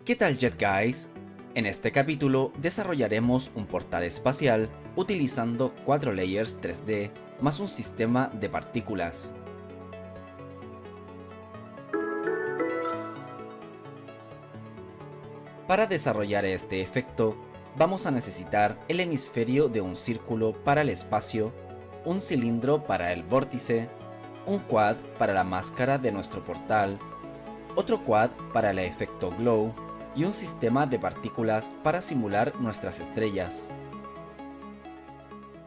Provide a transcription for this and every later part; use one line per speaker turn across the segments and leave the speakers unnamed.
¿Qué tal, Jet Guys? En este capítulo desarrollaremos un portal espacial utilizando 4 layers 3D más un sistema de partículas. Para desarrollar este efecto, vamos a necesitar el hemisferio de un círculo para el espacio, un cilindro para el vórtice, un quad para la máscara de nuestro portal, otro quad para el efecto glow y un sistema de partículas para simular nuestras estrellas.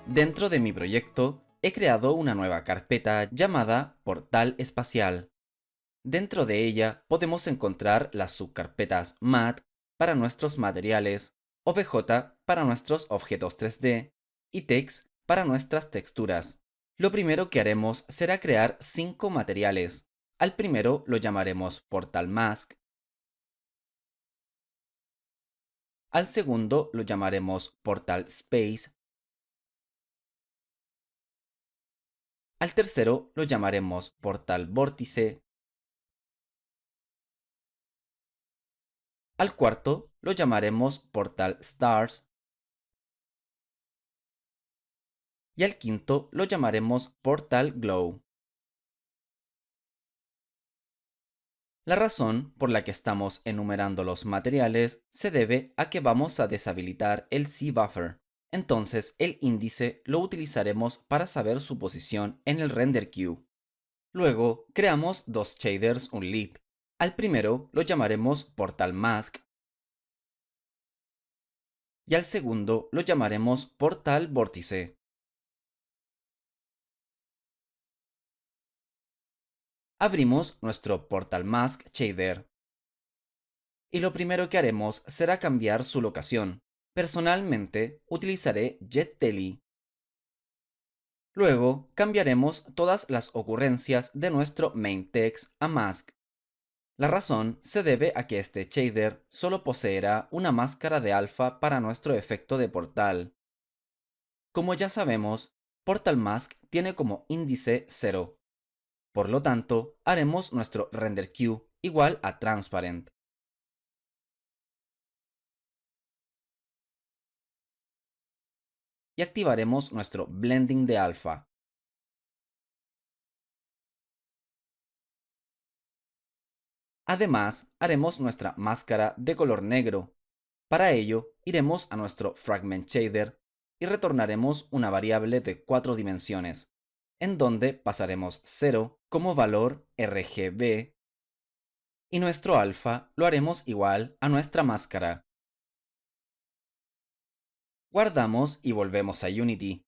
Dentro de mi proyecto, he creado una nueva carpeta llamada Portal Espacial. Dentro de ella podemos encontrar las subcarpetas MAT para nuestros materiales, OBJ para nuestros objetos 3D y Text para nuestras texturas. Lo primero que haremos será crear 5 materiales. Al primero lo llamaremos Portal Mask, al segundo lo llamaremos Portal Space, al tercero lo llamaremos Portal Vórtice, al cuarto lo llamaremos Portal Stars y al quinto lo llamaremos Portal Glow. La razón por la que estamos enumerando los materiales se debe a que vamos a deshabilitar el C-Buffer. Entonces el índice lo utilizaremos para saber su posición en el render queue. Luego creamos dos shaders unlit. Al primero lo llamaremos Portal Mask y al segundo lo llamaremos Portal Vórtice. Abrimos nuestro Portal Mask shader y lo primero que haremos será cambiar su locación. Personalmente utilizaré JetTeli. Luego cambiaremos todas las ocurrencias de nuestro main.text a mask. La razón se debe a que este shader solo poseerá una máscara de alfa para nuestro efecto de portal. Como ya sabemos, Portal Mask tiene como índice 0. Por lo tanto, haremos nuestro render queue igual a transparent. Y activaremos nuestro blending de alfa. Además, haremos nuestra máscara de color negro. Para ello, iremos a nuestro fragment shader y retornaremos una variable de 4 dimensiones, en donde pasaremos 0 como valor RGB y nuestro alfa lo haremos igual a nuestra máscara. Guardamos y volvemos a Unity.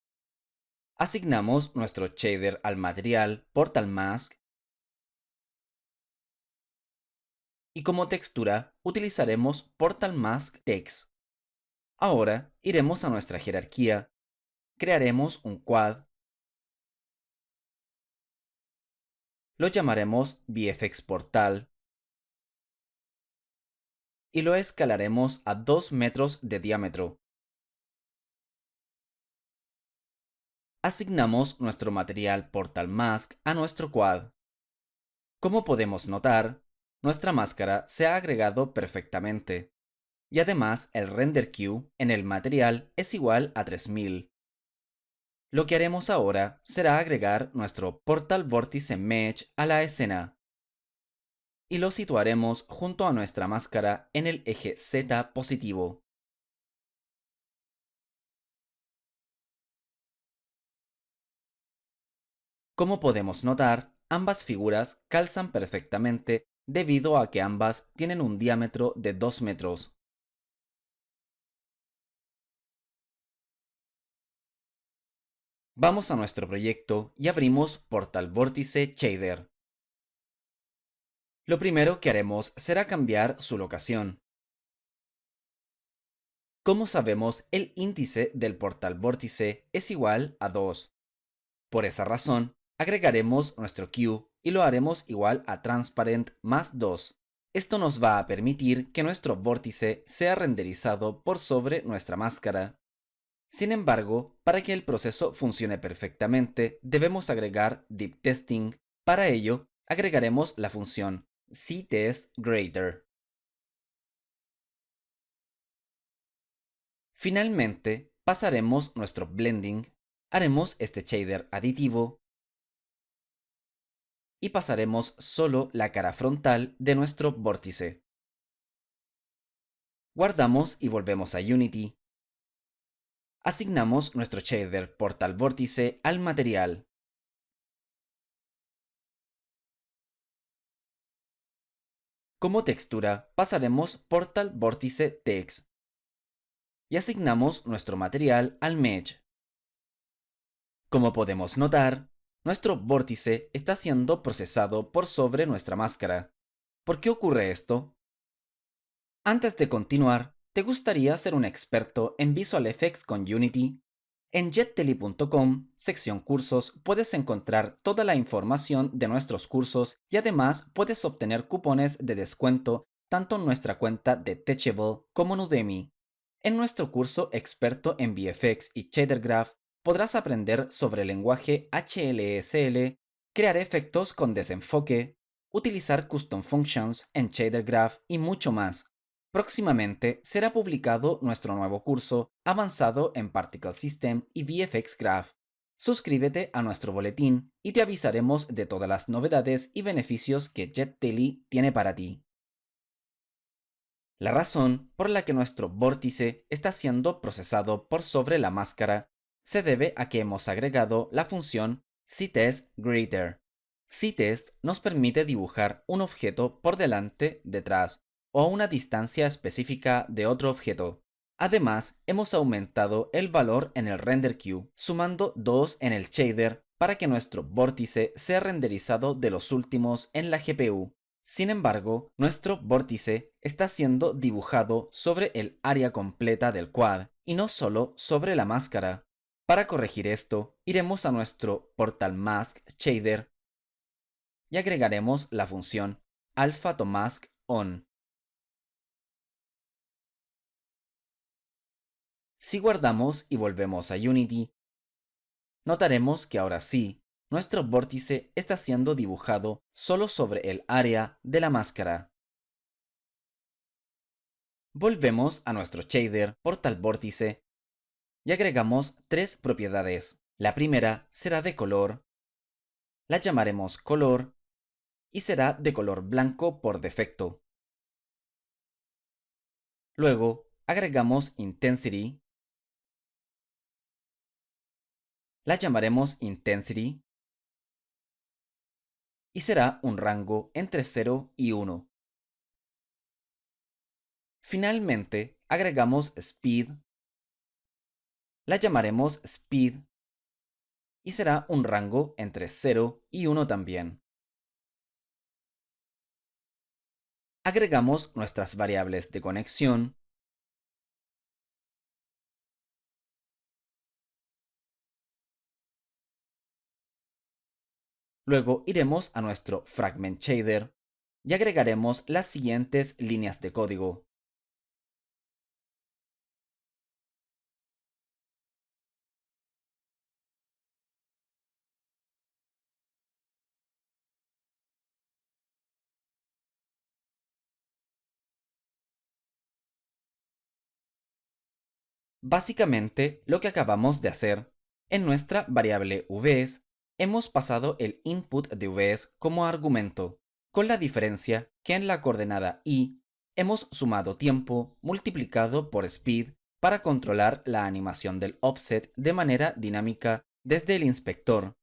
Asignamos nuestro shader al material Portal Mask y como textura utilizaremos Portal Mask Text. Ahora iremos a nuestra jerarquía, crearemos un quad, lo llamaremos VFX Portal y lo escalaremos a 2 metros de diámetro. Asignamos nuestro material Portal Mask a nuestro quad. Como podemos notar, nuestra máscara se ha agregado perfectamente, y además el render queue en el material es igual a 3000. Lo que haremos ahora será agregar nuestro Portal Vórtice Mesh a la escena, y lo situaremos junto a nuestra máscara en el eje Z positivo. Como podemos notar, ambas figuras calzan perfectamente debido a que ambas tienen un diámetro de 2 metros. Vamos a nuestro proyecto y abrimos Portal Vórtice Shader. Lo primero que haremos será cambiar su locación. Como sabemos, el índice del portal vórtice es igual a 2. Por esa razón, agregaremos nuestro queue y lo haremos igual a transparent más 2. Esto nos va a permitir que nuestro vórtice sea renderizado por sobre nuestra máscara. Sin embargo, para que el proceso funcione perfectamente, debemos agregar deep testing. Para ello, agregaremos la función cTestGreater. Finalmente, pasaremos nuestro blending, haremos este shader aditivo y pasaremos solo la cara frontal de nuestro vórtice. Guardamos y volvemos a Unity. Asignamos nuestro shader portal vórtice al material. Como textura, pasaremos portal vórtice text y asignamos nuestro material al mesh. Como podemos notar, nuestro vórtice está siendo procesado por sobre nuestra máscara. ¿Por qué ocurre esto? Antes de continuar, ¿te gustaría ser un experto en Visual Effects con Unity? En jetdaily.com, sección cursos, puedes encontrar toda la información de nuestros cursos y además puedes obtener cupones de descuento tanto en nuestra cuenta de Teachable como en Udemy. En nuestro curso experto en VFX y Shader Graph podrás aprender sobre el lenguaje HLSL, crear efectos con desenfoque, utilizar custom functions en Shader Graph y mucho más. Próximamente será publicado nuestro nuevo curso avanzado en Particle System y VFX Graph. Suscríbete a nuestro boletín y te avisaremos de todas las novedades y beneficios que JetDaily tiene para ti. La razón por la que nuestro vórtice está siendo procesado por sobre la máscara se debe a que hemos agregado la función CTestGreater. CTest nos permite dibujar un objeto por delante, detrás o a una distancia específica de otro objeto. Además, hemos aumentado el valor en el render queue, sumando 2 en el shader para que nuestro vórtice sea renderizado de los últimos en la GPU. Sin embargo, nuestro vórtice está siendo dibujado sobre el área completa del quad y no solo sobre la máscara. Para corregir esto, iremos a nuestro Portal Mask Shader y agregaremos la función alpha to mask on. Si guardamos y volvemos a Unity, notaremos que ahora sí, nuestro vórtice está siendo dibujado solo sobre el área de la máscara. Volvemos a nuestro shader Portal Vórtice y agregamos 3 propiedades. La primera será de color, la llamaremos color y será de color blanco por defecto. Luego agregamos intensity, la llamaremos intensity y será un rango entre 0 y 1. Finalmente agregamos speed, la llamaremos speed y será un rango entre 0 y 1 también. Agregamos nuestras variables de conexión, luego iremos a nuestro Fragment Shader y agregaremos las siguientes líneas de código. Básicamente, lo que acabamos de hacer, en nuestra variable vs, hemos pasado el input de vs como argumento, con la diferencia que en la coordenada y hemos sumado tiempo multiplicado por speed para controlar la animación del offset de manera dinámica desde el inspector.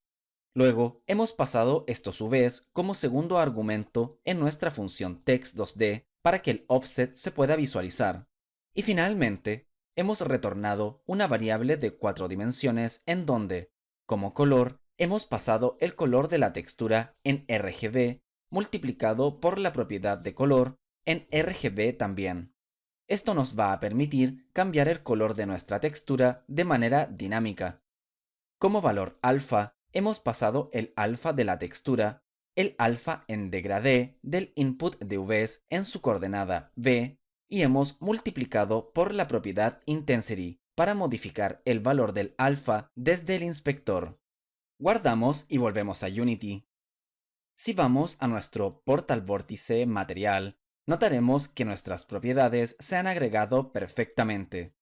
Luego, hemos pasado estos vs como segundo argumento en nuestra función text2d para que el offset se pueda visualizar. Y finalmente, hemos retornado una variable de 4 dimensiones en donde, como color, hemos pasado el color de la textura en RGB multiplicado por la propiedad de color en RGB también. Esto nos va a permitir cambiar el color de nuestra textura de manera dinámica. Como valor alfa, hemos pasado el alfa de la textura, el alfa en degradé del input de vs en su coordenada b, y hemos multiplicado por la propiedad intensity para modificar el valor del alfa desde el inspector. Guardamos y volvemos a Unity. Si vamos a nuestro portal vórtice material, notaremos que nuestras propiedades se han agregado perfectamente.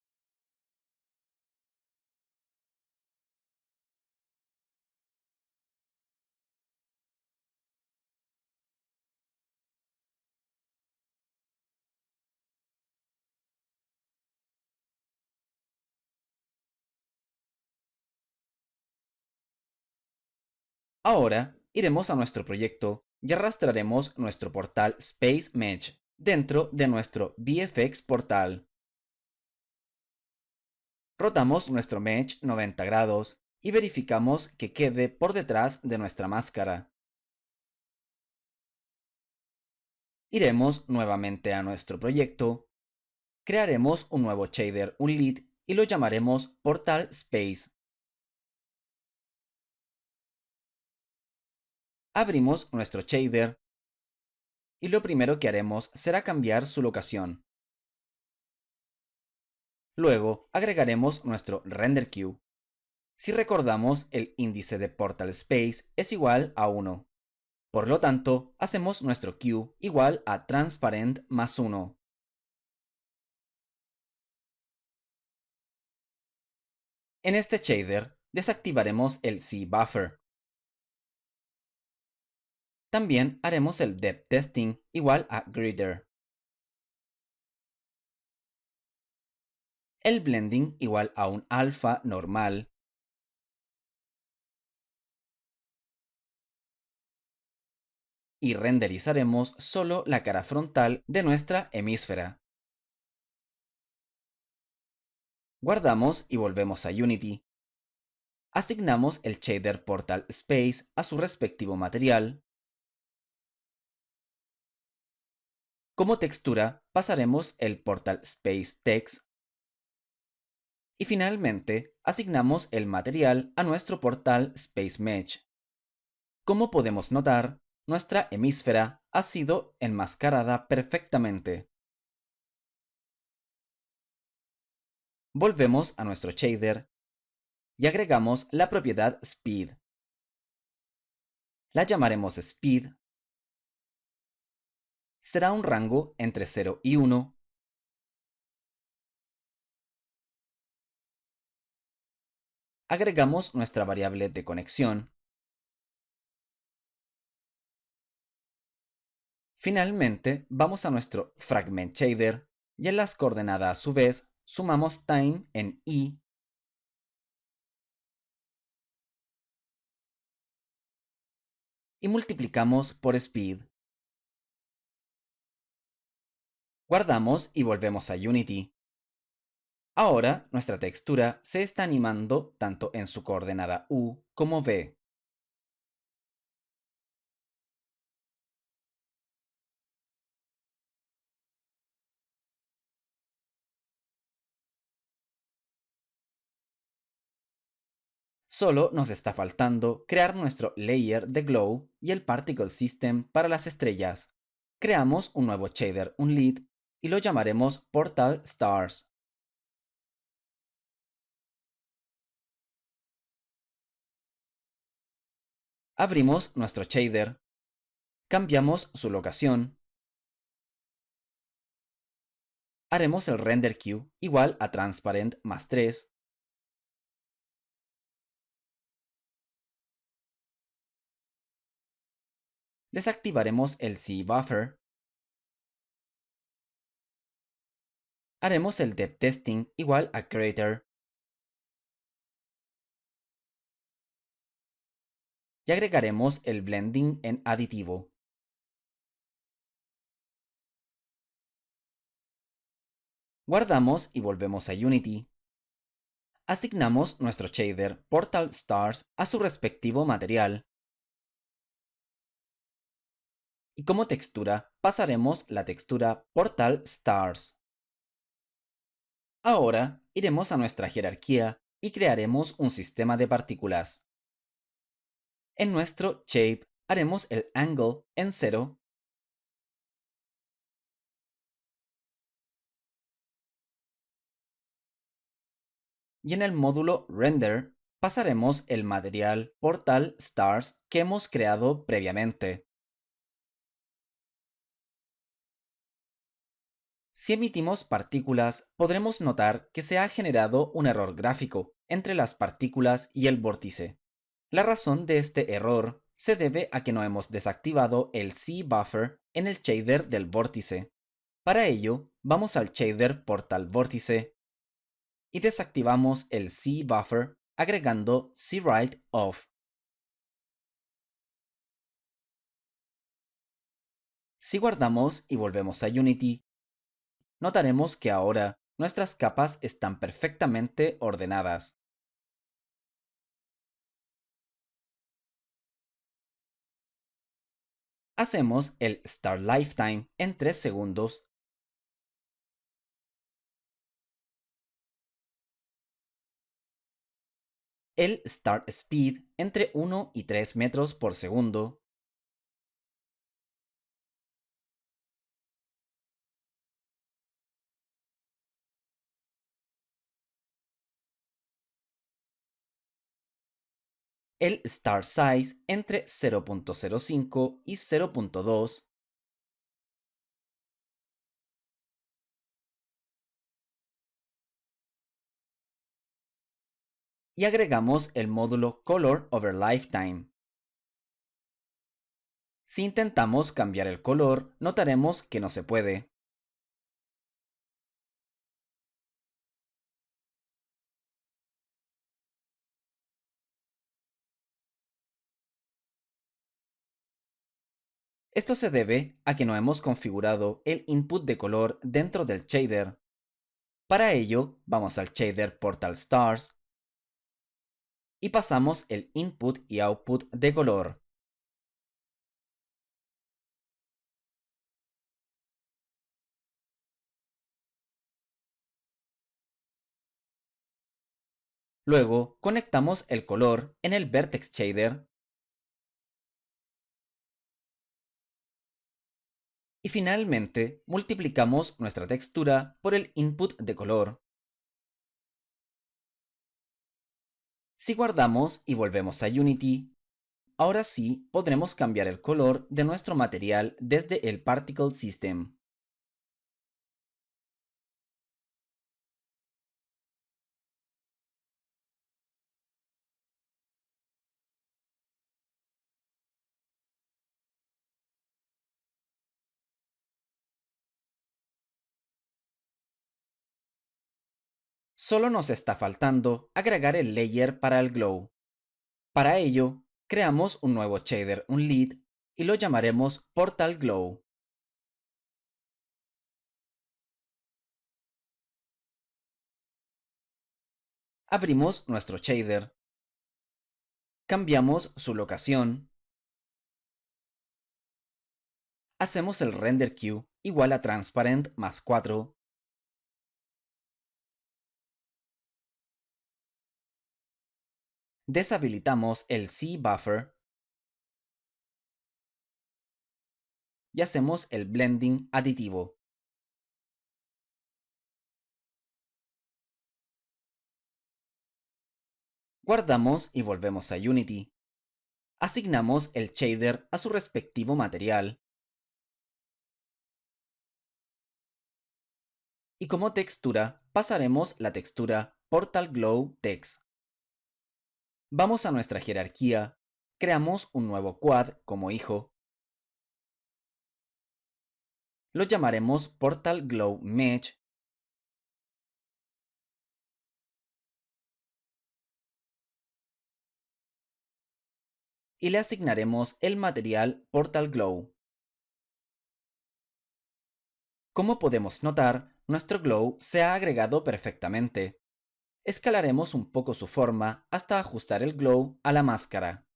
Ahora iremos a nuestro proyecto y arrastraremos nuestro portal Space Mesh dentro de nuestro VFX portal. Rotamos nuestro mesh 90 grados y verificamos que quede por detrás de nuestra máscara. Iremos nuevamente a nuestro proyecto, crearemos un nuevo shader unlit y lo llamaremos Portal Space. Abrimos nuestro shader y lo primero que haremos será cambiar su locación. Luego agregaremos nuestro render queue. Si recordamos, el índice de Portal Space es igual a 1. Por lo tanto, hacemos nuestro queue igual a transparent más 1. En este shader, desactivaremos el C-Buffer. También haremos el depth testing igual a Grider. El blending igual a un alfa normal. Y renderizaremos solo la cara frontal de nuestra hemisfera. Guardamos y volvemos a Unity. Asignamos el shader Portal Space a su respectivo material. Como textura pasaremos el Portal Space Text. Y finalmente asignamos el material a nuestro Portal Space Mesh. Como podemos notar, nuestra hemisfera ha sido enmascarada perfectamente. Volvemos a nuestro shader y agregamos la propiedad Speed. La llamaremos Speed. Será un rango entre 0 y 1. Agregamos nuestra variable de conexión. Finalmente, vamos a nuestro Fragment Shader y en las coordenadas a su vez sumamos Time en i y multiplicamos por Speed. Guardamos y volvemos a Unity. Ahora nuestra textura se está animando tanto en su coordenada u como v. Solo nos está faltando crear nuestro layer de glow y el particle system para las estrellas. Creamos un nuevo shader unlit y lo llamaremos Portal Stars. Abrimos nuestro shader, cambiamos su locación, haremos el render queue igual a transparent más 3, desactivaremos el C-Buffer, haremos el depth testing igual a Crater y agregaremos el blending en aditivo. Guardamos y volvemos a Unity. Asignamos nuestro shader Portal Stars a su respectivo material. Y como textura pasaremos la textura Portal Stars. Ahora iremos a nuestra jerarquía y crearemos un sistema de partículas. En nuestro shape haremos el angle en 0 y en el módulo render pasaremos el material Portal Stars que hemos creado previamente. Si emitimos partículas, podremos notar que se ha generado un error gráfico entre las partículas y el vórtice. La razón de este error se debe a que no hemos desactivado el C-Buffer en el shader del vórtice. Para ello, vamos al shader Portal Vórtice y desactivamos el C-Buffer agregando C-Write Off. Si guardamos y volvemos a Unity, notaremos que ahora nuestras capas están perfectamente ordenadas. Hacemos el Start Lifetime en 3 segundos, el Start Speed entre 1 y 3 metros por segundo, el Start Size entre 0.05 y 0.2, y agregamos el módulo Color over Lifetime. Si intentamos cambiar el color, notaremos que no se puede. Esto se debe a que no hemos configurado el input de color dentro del shader. Para ello, vamos al shader Portal Stars y pasamos el input y output de color. Luego, conectamos el color en el Vertex Shader y finalmente multiplicamos nuestra textura por el input de color. Si guardamos y volvemos a Unity, ahora sí podremos cambiar el color de nuestro material desde el Particle System. Solo nos está faltando agregar el layer para el glow. Para ello, creamos un nuevo shader unlit y lo llamaremos Portal Glow. Abrimos nuestro shader, cambiamos su locación, hacemos el render queue igual a transparent más 4, deshabilitamos el C-Buffer y hacemos el blending aditivo. Guardamos y volvemos a Unity. Asignamos el shader a su respectivo material. Y como textura pasaremos la textura Portal Glow Text. Vamos a nuestra jerarquía, creamos un nuevo quad como hijo. Lo llamaremos Portal Glow Mesh y le asignaremos el material Portal Glow. Como podemos notar, nuestro glow se ha agregado perfectamente. Escalaremos un poco su forma hasta ajustar el glow a la máscara.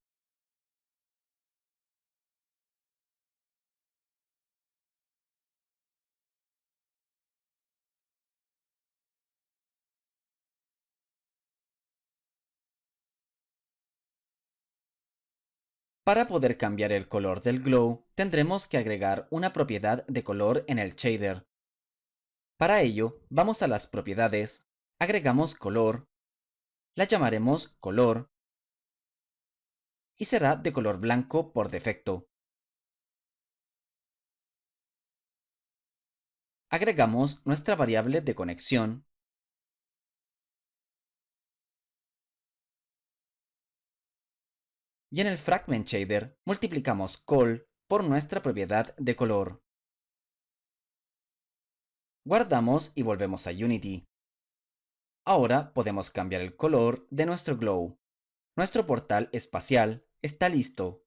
Para poder cambiar el color del glow, tendremos que agregar una propiedad de color en el shader. Para ello, vamos a las propiedades, agregamos color, la llamaremos color y será de color blanco por defecto. Agregamos nuestra variable de conexión y en el Fragment Shader multiplicamos col por nuestra propiedad de color. Guardamos y volvemos a Unity. Ahora podemos cambiar el color de nuestro glow. Nuestro portal espacial está listo.